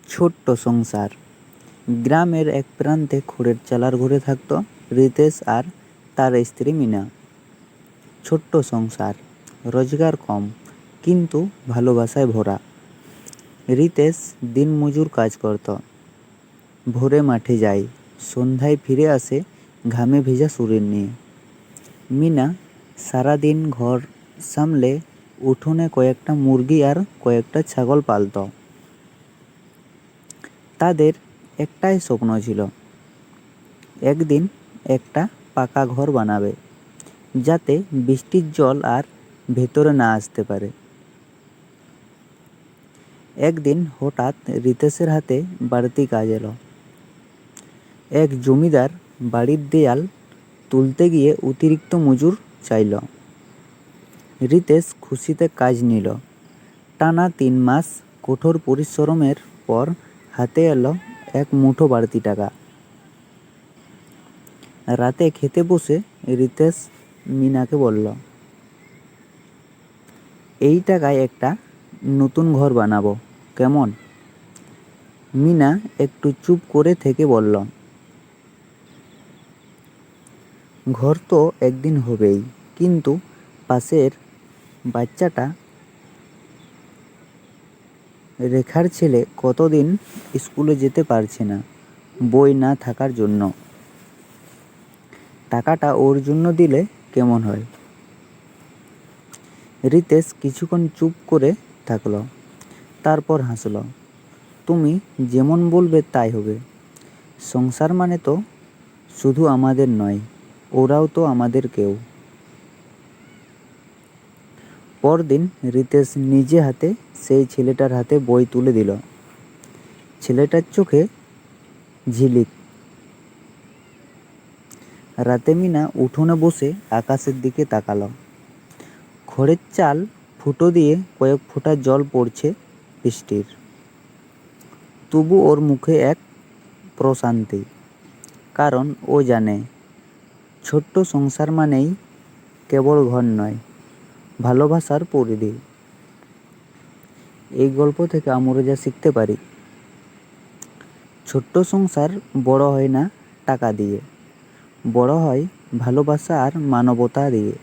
ছোট্ট সংসার। গ্রামের এক প্রান্তে খড়ের চালার ঘরে থাকত রিতেশ আর তার স্ত্রী মিনা। ছোট্ট সংসার, রোজগার কম, কিন্তু ভালোবাসায় ভরা। রিতেশ দিনমজুর কাজ করত, ভোরে মাঠে যায়, সন্ধ্যায় ফিরে আসে ঘামে ভেজা শরীর নিয়ে। মিনা সারাদিন ঘর সামলে উঠোনে কয়েকটা মুরগি আর কয়েকটা ছাগল পালত। তাদের একটাই স্বপ্ন ছিল, একদিন একটা পাকা ঘর বানাবে, যাতে বৃষ্টির জল আর ভেতরে না আসতে পারে। একদিন হঠাৎ রিতেশের হাতে বাড়তি কাজ এলো। এক জমিদার বাড়ির দেয়াল তুলতে গিয়ে অতিরিক্ত মজুর চাইল। রিতেশ খুশিতে কাজ নিল। টানা 3 মাস কঠোর পরিশ্রমের পর হাতে এলো এক মুঠো বাড়তি টাকা। রাতে খেতে বসে রিতেশ মিনাকে বলল, এই টাকায় একটা নতুন ঘর বানাবো, কেমন? মিনা একটু চুপ করে থেকে বলল, ঘর তো একদিন হবেই, কিন্তু পাশের বাচ্চাটা রেখার ছেলে কতদিন স্কুলে যেতে পারছে না বই না থাকার জন্য। টাকাটা ওর জন্য দিলে কেমন হয়? রিতেশ কিছুক্ষণ চুপ করে থাকলো, তারপর হাসলো। তুমি যেমন বলবে তাই হবে। সংসার মানে তো শুধু আমাদের নয়, ওরাও তো আমাদের কেউ। পরদিন রিতেশ নিজে হাতে সেই ছেলেটার হাতে বই তুলে দিল। ছেলেটার চোখে ঝিলিক। রাতে মিনা উঠোনে বসে আকাশের দিকে তাকালো। খড়ের চাল ফুটো দিয়ে কয়েক ফোঁটা জল পড়ছে বৃষ্টির। তবু ওর মুখে এক প্রশান্তি, কারণ ও জানে ছোট্ট সংসার মানেই কেবল ঘর নয়, ভালোবাসার পরিধি। এই গল্প থেকে আমরা যা শিখতে পারি, ছোট্ট সংসার বড় হয় না টাকা দিয়ে, বড় হয় ভালোবাসা আর মানবতা দিয়ে।